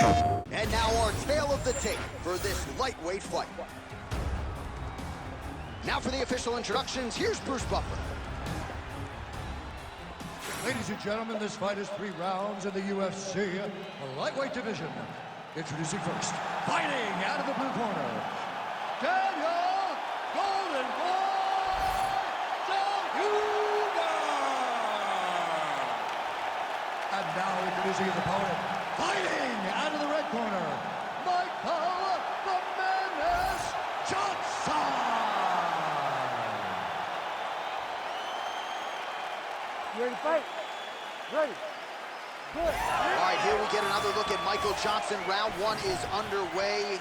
And now our tale of the tape for this lightweight fight. Now for the official introductions, here's Bruce Buffer. Ladies and gentlemen, this fight is 3 rounds in the UFC lightweight division. Introducing first, fighting out of the blue corner, Daniel Golden Boy Zellhuber! And now introducing his opponent, fighting out of the red corner, Michael the Menace Johnson! You ready to fight? Ready. Good. All right, here we get another look at Michael Johnson. Round 1 is underway.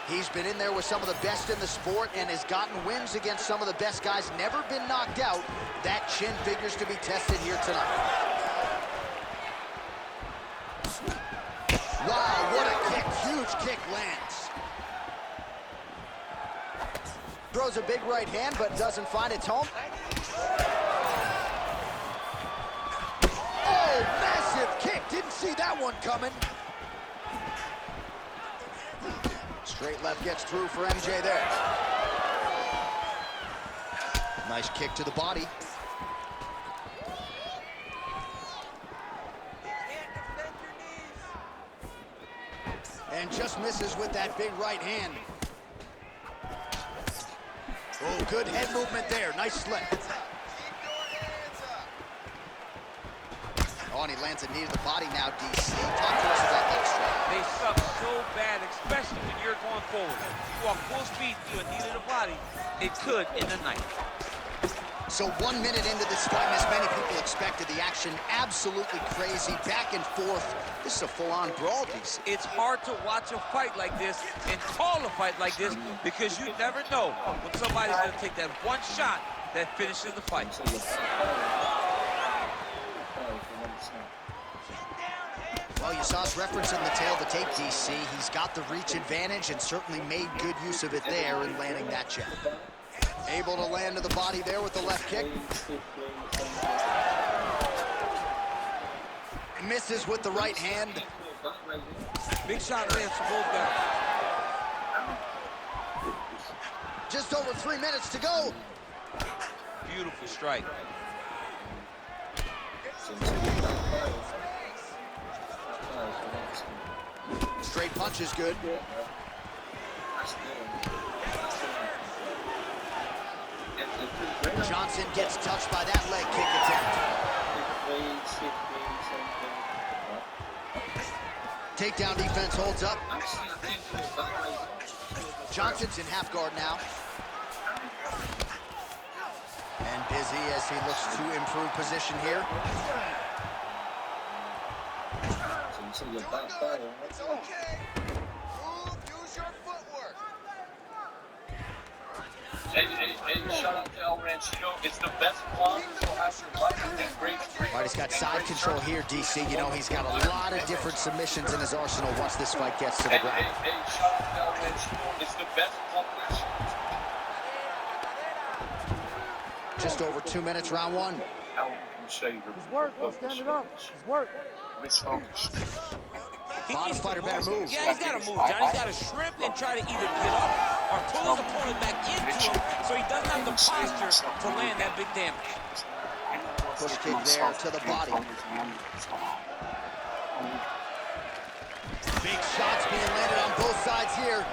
He's been in there with some of the best in the sport and has gotten wins against some of the best guys. Never been knocked out. That chin figures to be tested here tonight. Wow, what a kick. Huge kick lands. Throws a big right hand, but doesn't find its home. Oh, massive kick. Didn't see that one coming. Straight left gets through for MJ there. Nice kick to the body. And just misses with that big right hand. Oh, good head movement there. Nice slip. Oh, and he lands a knee to the body now, DC. Talk to us about that strike. They suck so bad, especially when you're going forward. You walk full speed through a knee to the body, it could end the night. So 1 minute into this fight, as many people expected, the action absolutely crazy, back and forth. This is a full-on brawl, DC. It's hard to watch a fight like this and call a fight like this because you never know when somebody's going to take that one shot that finishes the fight. Well, you saw us referencing the tail of the tape, DC. He's got the reach advantage and certainly made good use of it there in landing that jab. Able to land to the body there with the left kick. Misses with the right hand. Big shot lands for both guys. Just over 3 minutes to go. Beautiful strike. Straight punch is good. Johnson gets touched by that leg kick attempt. Takedown defense holds up. Johnson's in half guard now. And busy as he looks to improve position here. It's okay. Move, use your footwork. Hey, shout out to El Ranchito. It's the best block you'll have your life. Great. All right, he's got side control here, DC. You know, he's got a lot of different submissions in his arsenal once this fight gets to the ground. Hey, shout out to El Ranchito. It's the best publish. Just over 2 minutes, round 1. It's work. Let's stand it up. It's work. Bottom fighter better move. Yeah, he's got to move, John. He's got to shrimp and try to either get up or pull his opponent back into him so he doesn't have the posture to land that big damage. Push kick there to the body. Big shots being landed on both sides here.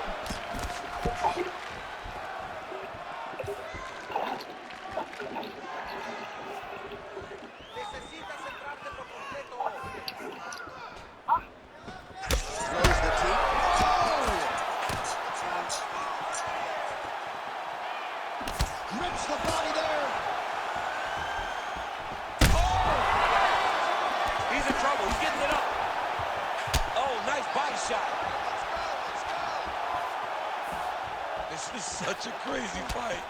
Grips the body there. Oh! He's in trouble. He's getting it up. Oh, nice body shot. This is such a crazy fight.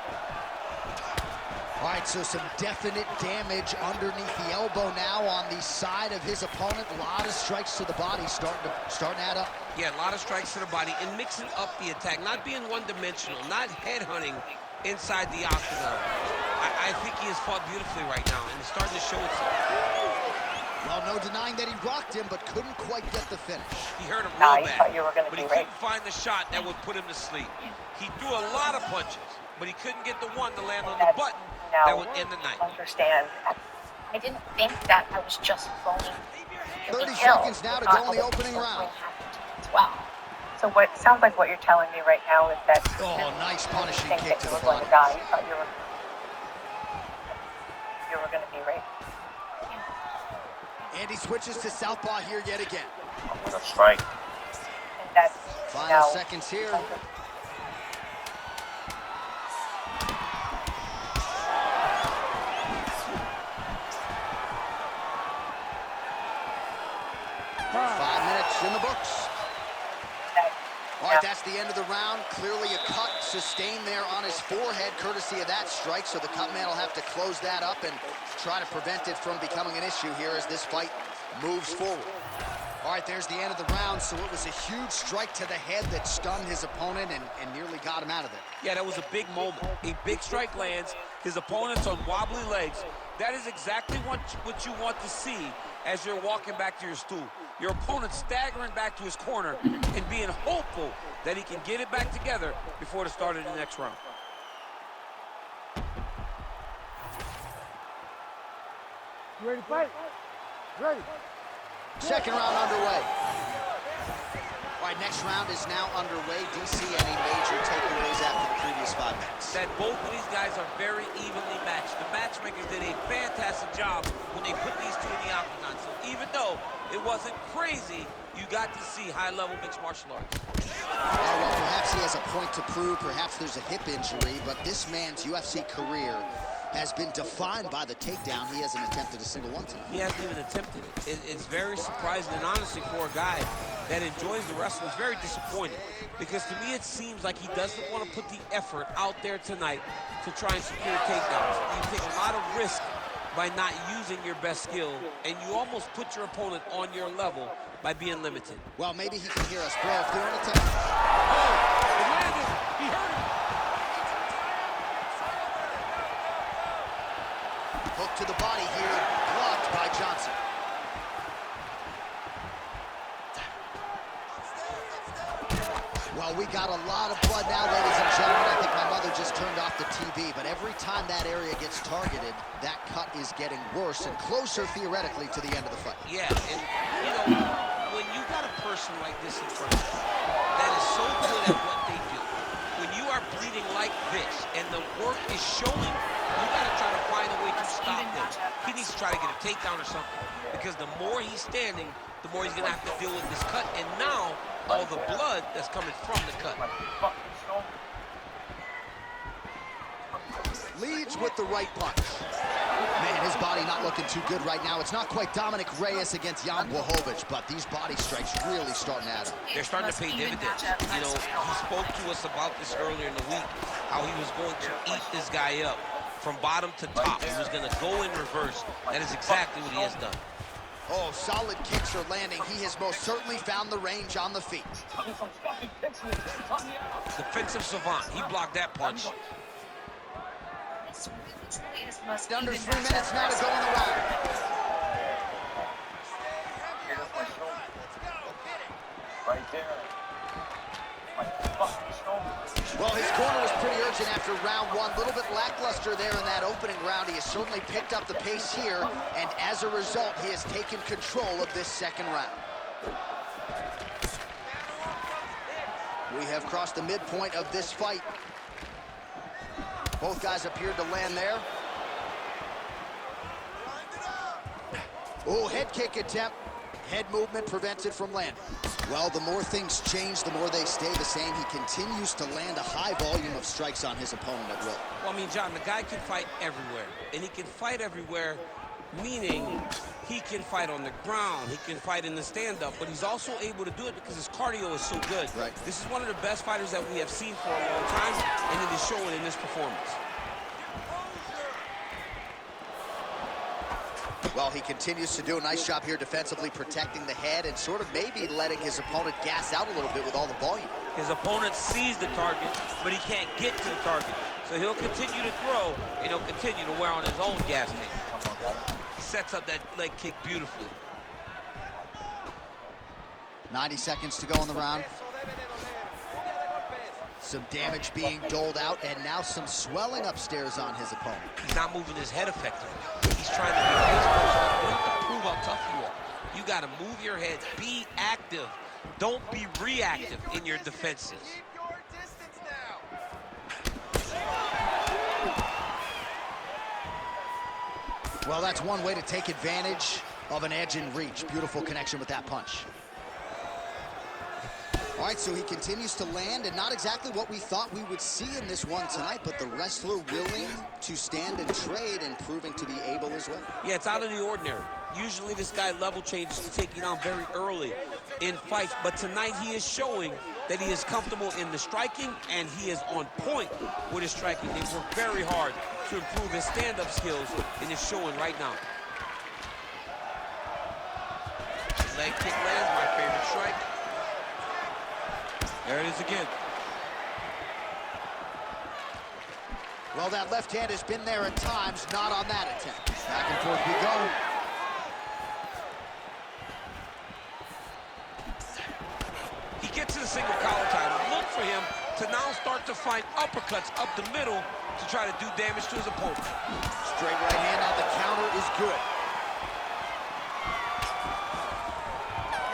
All right, so some definite damage underneath the elbow now on the side of his opponent. A lot of strikes to the body starting to add up. Yeah, a lot of strikes to the body and mixing up the attack, not being one-dimensional, not headhunting inside the octagon. I think he has fought beautifully right now, and it's starting to show itself. Well, no denying that he rocked him, but couldn't quite get the finish. He hurt him Nah, real you bad, thought you were gonna but be he right. couldn't find the shot that would put him to sleep. He threw a lot of punches, but he couldn't get the one to land on the button that would end the night. Understand. I didn't think that I was just phoning. 30 seconds now to go in the opening round. As well. So what sounds like what you're telling me right now is that Oh, nice you punishing think kick that to you the were going body. to die. You thought you were going to be right. And he switches to southpaw here yet again. What a strike. And that's Final now seconds here. 5 minutes in the books. All right, that's the end of the round. Clearly a cut sustained there on his forehead, courtesy of that strike, so the cut man will have to close that up and try to prevent it from becoming an issue here as this fight moves forward. All right, there's the end of the round, so it was a huge strike to the head that stunned his opponent and nearly got him out of there. Yeah, that was a big moment. A big strike lands, his opponent's on wobbly legs. That is exactly what you want to see as you're walking back to your stool. Your opponent staggering back to his corner and being hopeful that he can get it back together before the start of the next round. You ready to fight? Ready. Second round underway. All right, next round is now underway. DC, any major takeaways after the previous 5 minutes? That both of these guys are very evenly matched. The matchmakers did a fantastic job when they put these two in the octagon. So even though it wasn't crazy, you got to see high-level mixed martial arts. Well, perhaps he has a point to prove. Perhaps there's a hip injury, but this man's UFC career has been defined by the takedown. He hasn't attempted a single one tonight. He hasn't even attempted it. It's very surprising, and honestly, for a guy that enjoys the wrestling, it's very disappointing. Because to me, it seems like he doesn't want to put the effort out there tonight to try and secure takedowns. You take a lot of risk by not using your best skill, and you almost put your opponent on your level by being limited. Well, maybe he can hear us, bro. If they're in a tough... Oh, it landed. He hurt him. Hook to the body here, blocked by Johnson. Well, we got a lot of blood now, ladies and gentlemen. I think my mother just turned off the TV, but every time that area gets targeted, that cut is getting worse and closer, theoretically, to the end of the fight. Yeah, and, you know, when you got a person like this in front of you that is so good at what they do, when you are bleeding like this and the work is showing, you got to try to find a way to stop him. He needs to try to get a takedown or something, because the more he's standing, the more he's going to have to deal with this cut, and now all the blood that's coming from the cut. Leads with the right punch. Man, his body not looking too good right now. It's not quite Dominic Reyes against Jan Blachowicz, but these body strikes really starting to add up. They're starting to pay dividends. You know, he spoke to us about this earlier in the week, how he was going to eat this guy up from bottom to top. He was going to go in reverse. That is exactly what he has done. Oh, solid kicks are landing. He has most certainly found the range on the feet. Defensive savant. He blocked that punch. Under 3 minutes now to go in the round. Right there. Well, his corner was pretty urgent after round one. A little bit lackluster there in that opening round. He has certainly picked up the pace here, and as a result, he has taken control of this second round. We have crossed the midpoint of this fight. Both guys appeared to land there. Oh, head kick attempt. Head movement prevents it from landing. Well, the more things change, the more they stay the same. He continues to land a high volume of strikes on his opponent at will. Well, I mean, John, the guy can fight everywhere. And he can fight everywhere, meaning he can fight on the ground, he can fight in the stand-up, but he's also able to do it because his cardio is so good. Right. This is one of the best fighters that we have seen for a long time, and it is showing in this performance. Well, he continues to do a nice job here defensively, protecting the head and sort of maybe letting his opponent gas out a little bit with all the volume. His opponent sees the target, but he can't get to the target. So he'll continue to throw, and he'll continue to wear on his own gas tank. sets up that leg kick beautifully. 90 seconds to go in the round. Some damage being doled out, and now some swelling upstairs on his opponent. He's not moving his head effectively. He's trying to be face first. You don't have to prove how tough you are. You got to move your head. Be active. Don't be reactive in your defenses. Well, that's one way to take advantage of an edge and reach. Beautiful connection with that punch. All right, so he continues to land, and not exactly what we thought we would see in this one tonight, but the wrestler willing to stand and trade and proving to be able as well. Yeah, it's out of the ordinary. Usually this guy level changes to taking on very early in fights, but tonight he is showing that he is comfortable in the striking, and he is on point with his striking. They work very hard to improve his stand-up skills, and it's showing right now. Leg kick lands, my favorite strike. There it is again. Well, that left hand has been there at times, not on that attempt. Back and forth we go. He gets to the single collar title. Look for him to now start to find uppercuts up the middle to try to do damage to his opponent. Straight right hand on the counter is good.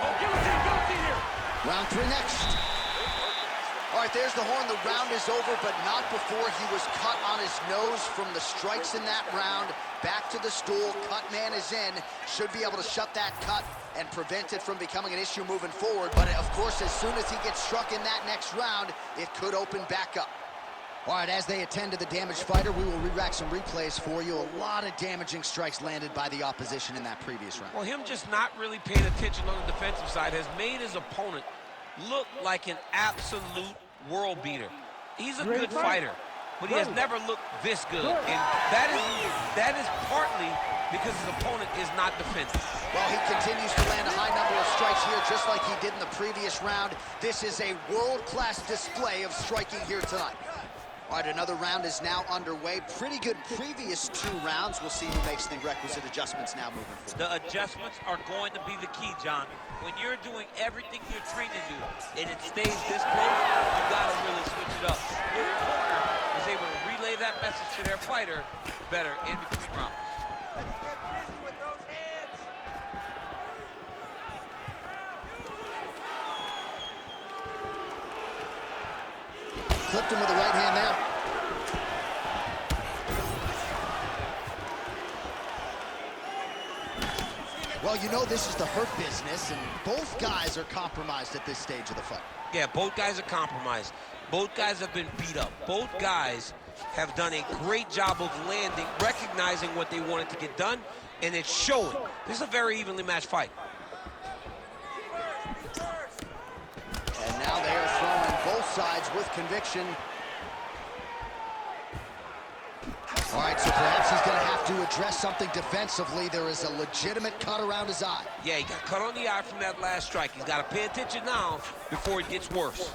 Oh, guillotine here. Round 3 next. All right, there's the horn. The round is over, but not before he was cut on his nose from the strikes in that round. Back to the stool. Cut man is in. Should be able to shut that cut and prevent it from becoming an issue moving forward. But, of course, as soon as he gets struck in that next round, it could open back up. All right, as they attend to the damaged fighter, we will re-rack some replays for you. A lot of damaging strikes landed by the opposition in that previous round. Well, him just not really paying attention on the defensive side has made his opponent look like an absolute world beater. He's a good fighter, but he has never looked this good. And that is partly because his opponent is not defensive. Well, he continues to land a high number of strikes here, just like he did in the previous round. This is a world-class display of striking here tonight. All right, another round is now underway. Pretty good previous 2 rounds. We'll see who makes the requisite adjustments now moving forward. The adjustments are going to be the key, John. When you're doing everything you're trained to do and it stays this close, you got to really switch it up. Your corner is able to relay that message to their fighter better in between rounds. Clipped him with the right hand there. Well, you know this is the hurt business, and both guys are compromised at this stage of the fight. Yeah, both guys are compromised. Both guys have been beat up. Both guys have done a great job of landing, recognizing what they wanted to get done, and it's showing. This is a very evenly matched fight. And now they are throwing both sides with conviction. All right, so perhaps he's going to have to address something defensively. There is a legitimate cut around his eye. Yeah, he got cut on the eye from that last strike. He's got to pay attention now before it gets worse.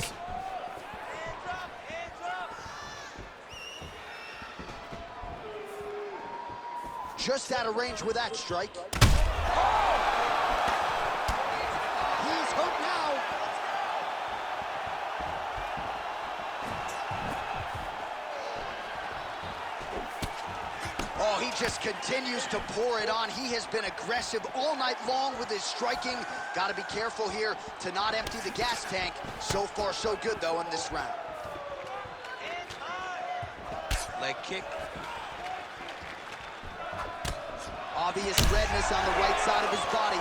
Just out of range with that strike. He's hurt now. Oh, he just continues to pour it on. He has been aggressive all night long with his striking. Got to be careful here to not empty the gas tank. So far, so good, though, in this round. Leg kick. Obvious redness on the right side of his body.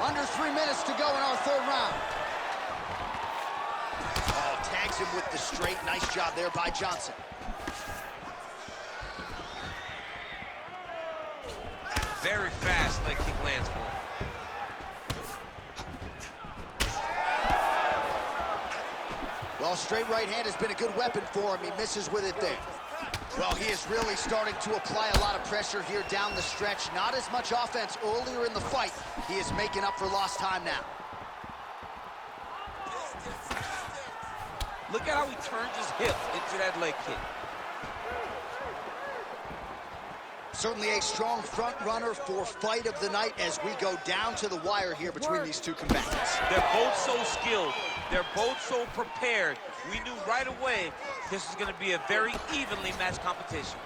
Under 3 minutes to go in our 3rd round. Oh, tags him with the straight. Nice job there by Johnson. Very fast leg kick lands for him. Well, straight right hand has been a good weapon for him. He misses with it there. Well, he is really starting to apply a lot of pressure here down the stretch. Not as much offense earlier in the fight. He is making up for lost time now. Look at how he turns his hip into that leg kick. Certainly a strong front runner for fight of the night as we go down to the wire here between these two combatants. They're both so skilled. They're both so prepared. We knew right away this is going to be a very evenly matched competition.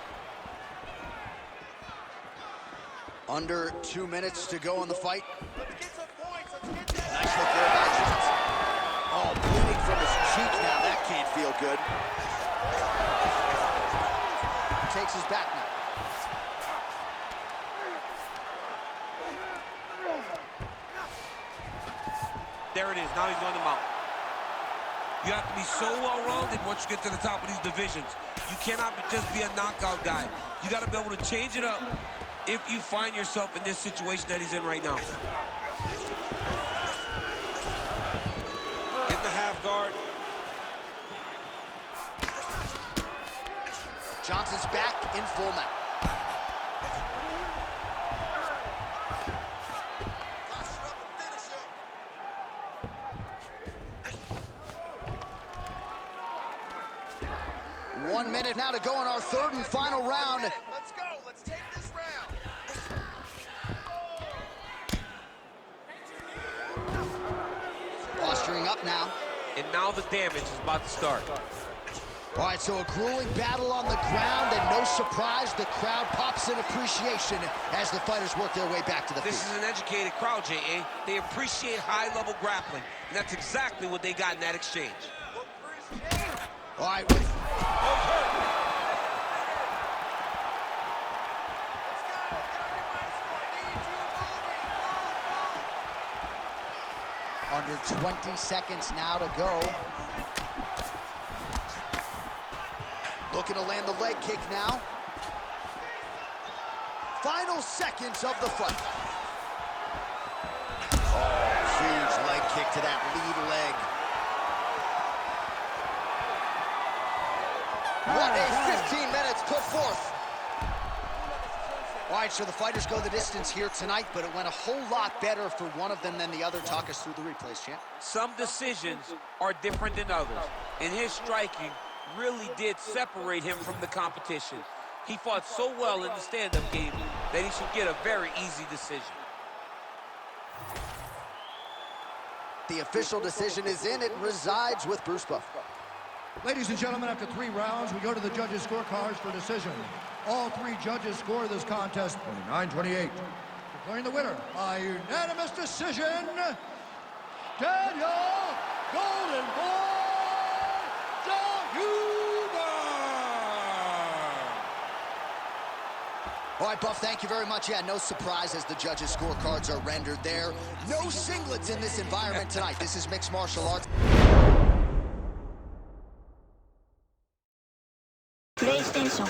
Under 2 minutes to go in the fight. Nice look there by Johnson. Oh, bleeding from his cheek now. That can't feel good. Takes his back now. There it is. Now he's going to mount. You have to be so well-rounded once you get to the top of these divisions. You cannot just be a knockout guy. You got to be able to change it up if you find yourself in this situation that he's in right now. In the half guard. Johnson's back in full mount. One minute now to go in our third and final round. Let's go. Let's take this round. Posturing up now. And now the damage is about to start. All right, so a grueling battle on the ground, and no surprise, the crowd pops in appreciation as the fighters work their way back to the field. This is an educated crowd, J.A. They appreciate high-level grappling, and that's exactly what they got in that exchange. All right. Under 20 seconds now to go. Looking to land the leg kick now. Final seconds of the fight. Oh, huge leg kick to that lead leg. What a 15 minutes put forth. All right, so the fighters go the distance here tonight, but it went a whole lot better for one of them than the other. Talk us through the replays, champ. Some decisions are different than others, and his striking really did separate him from the competition. He fought so well in the stand-up game that he should get a very easy decision. The official decision is in. It resides with Bruce Buffer. Ladies and gentlemen, after 3 rounds, we go to the judges' scorecards for decision. All 3 judges score this contest 29-28. Declaring the winner by unanimous decision, Daniel Golden Boy Zellhuber. All right, Buff, thank you very much. Yeah, no surprise as the judges' scorecards are rendered there. No singlets in this environment tonight. This is mixed martial arts. PlayStation